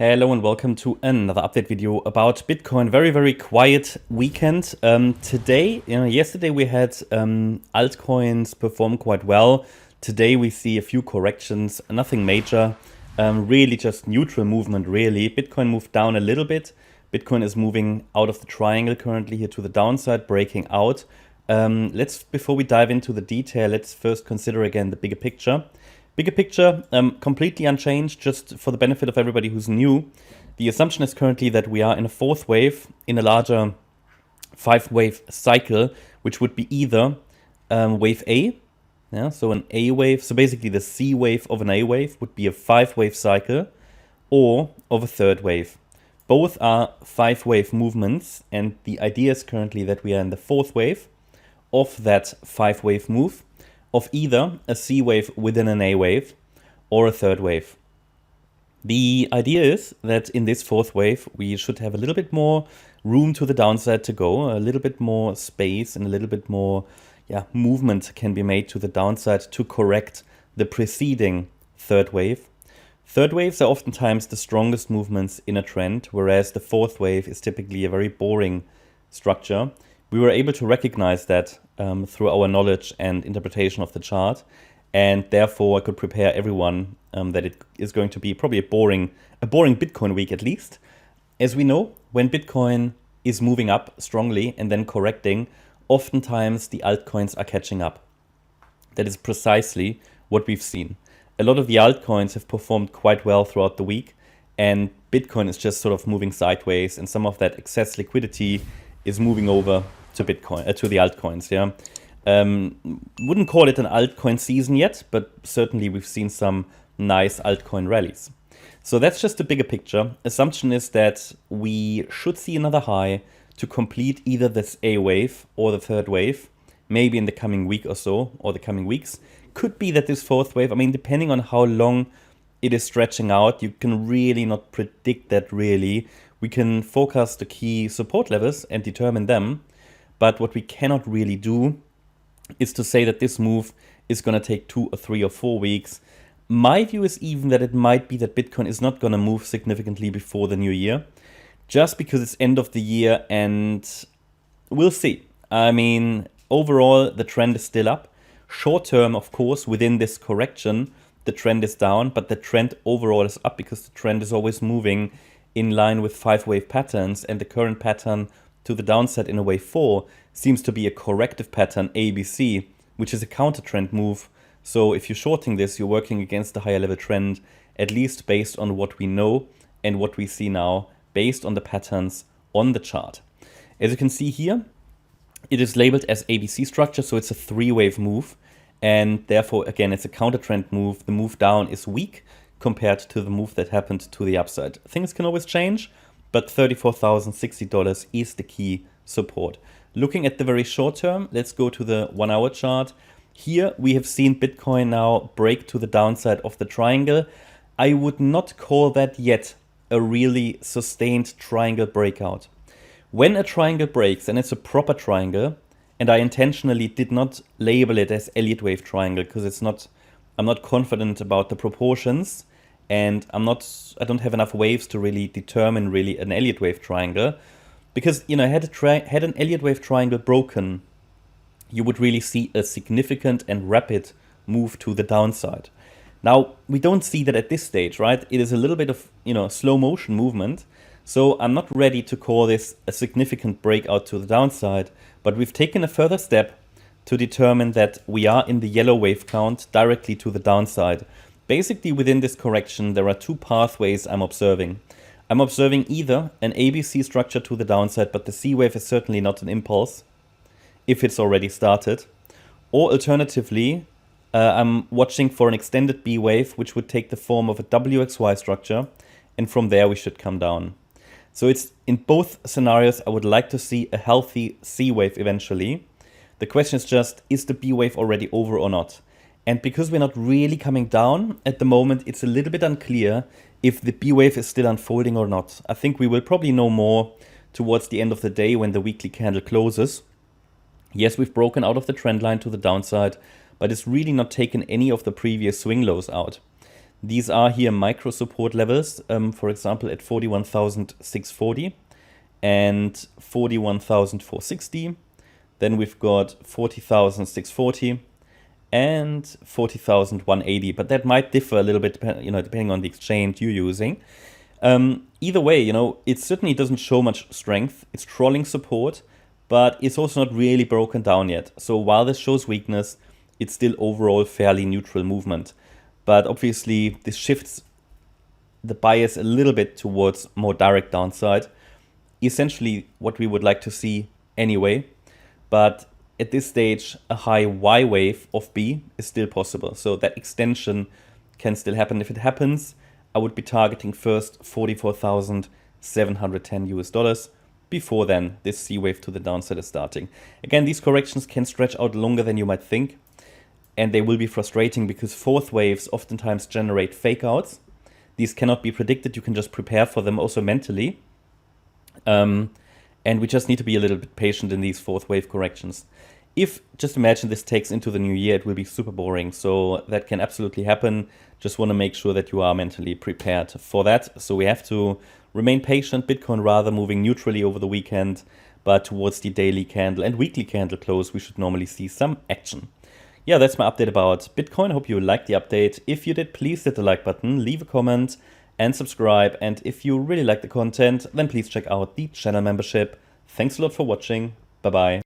Hello and welcome to another update video about Bitcoin. Very quiet weekend. Today, yesterday we had altcoins perform quite well. Today we see a few corrections, nothing major, really just neutral movement really. Bitcoin moved down a little bit. Bitcoin is moving out of the triangle currently here to the downside, breaking out. Before we dive into the detail, let's first consider again the bigger picture. Bigger picture, completely unchanged, just for the benefit of everybody who's new. The assumption is currently that we are in a fourth wave in a larger 5-wave cycle, which would be either wave A, so an A wave, so basically the C wave of an A wave would be a 5-wave cycle, or of a third wave. Both are 5-wave movements, and the idea is currently that we are in the fourth wave of that 5-wave move, of either a C wave within an A wave or a third wave. The idea is that in this fourth wave, we should have a little bit more room to the downside to go, a little bit more space and a little bit more movement can be made to the downside to correct the preceding third wave. Third waves are oftentimes the strongest movements in a trend, whereas the fourth wave is typically a very boring structure. We were able to recognize that through our knowledge and interpretation of the chart, and therefore I could prepare everyone that it is going to be probably a boring Bitcoin week at least. As we know, when Bitcoin is moving up strongly and then correcting, oftentimes the altcoins are catching up. That is precisely what we've seen. A lot of the altcoins have performed quite well throughout the week, and Bitcoin is just sort of moving sideways, and some of that excess liquidity is moving over to Bitcoin, to the altcoins, wouldn't call it an altcoin season yet, but certainly we've seen some nice altcoin rallies. So that's just the bigger picture. Assumption is that we should see another high to complete either this A wave or the third wave, maybe in the coming week or so, or the coming weeks. Could be that this fourth wave, depending on how long it is stretching out, you can really not predict that really. We can forecast the key support levels and determine them. But what we cannot really do is to say that this move is going to take 2 or 3 or 4 weeks. My view is even that it might be that Bitcoin is not going to move significantly before the new year, just because it's end of the year, and we'll see. Overall, the trend is still up. Short term, of course, within this correction, the trend is down, but the trend overall is up because the trend is always moving in line with 5-wave patterns, and the current pattern to the downside in a wave 4 seems to be a corrective pattern, ABC, which is a counter trend move. So if you're shorting this, you're working against the higher level trend, at least based on what we know and what we see now, based on the patterns on the chart. As you can see here, it is labeled as ABC structure, so it's a 3-wave move, and therefore, again, it's a counter trend move. The move down is weak compared to the move that happened to the upside. Things can always change, but $34,060 is the key support. Looking at the very short term, let's go to the 1-hour chart. Here we have seen Bitcoin now break to the downside of the triangle. I would not call that yet a really sustained triangle breakout. When a triangle breaks, and it's a proper triangle, and I intentionally did not label it as Elliott Wave triangle because I'm not confident about the proportions, and I don't have enough waves to really determine really an Elliott Wave triangle. Because, had an Elliott Wave triangle broken, you would really see a significant and rapid move to the downside. Now, we don't see that at this stage, right? It is a little bit of, slow motion movement. So I'm not ready to call this a significant breakout to the downside, but we've taken a further step to determine that we are in the yellow wave count directly to the downside. Basically, within this correction, there are 2 pathways I'm observing. I'm observing either an ABC structure to the downside, but the C wave is certainly not an impulse, if it's already started. Or alternatively, I'm watching for an extended B wave, which would take the form of a WXY structure, and from there we should come down. So it's in both scenarios, I would like to see a healthy C wave eventually. The question is just, is the B wave already over or not? And because we're not really coming down at the moment, it's a little bit unclear if the B wave is still unfolding or not. I think we will probably know more towards the end of the day when the weekly candle closes. Yes, we've broken out of the trend line to the downside, but it's really not taken any of the previous swing lows out. These are here micro support levels, for example, at 41,640 and 41,460. Then we've got 40,640 and 40,180, but that might differ a little bit, depending on the exchange you're using. Either way, it certainly doesn't show much strength. It's trolling support, but it's also not really broken down yet. So while this shows weakness, it's still overall fairly neutral movement. But obviously, this shifts the bias a little bit towards more direct downside. Essentially, what we would like to see anyway. But at this stage, a high Y wave of B is still possible. So that extension can still happen. If it happens, I would be targeting first 44,710 US dollars. Before then, this C wave to the downside is starting. Again, these corrections can stretch out longer than you might think. And they will be frustrating because fourth waves oftentimes generate fake outs. These cannot be predicted. You can just prepare for them also mentally. And we just need to be a little bit patient in these fourth wave corrections. If, just imagine this takes into the new year, it will be super boring. So that can absolutely happen. Just want to make sure that you are mentally prepared for that. So we have to remain patient. Bitcoin rather moving neutrally over the weekend, but towards the daily candle and weekly candle close, we should normally see some action. Yeah, that's my update about Bitcoin. Hope you liked the update. If you did, please hit the like button, leave a comment and subscribe. And if you really like the content, then please check out the channel membership. Thanks a lot for watching. Bye-bye.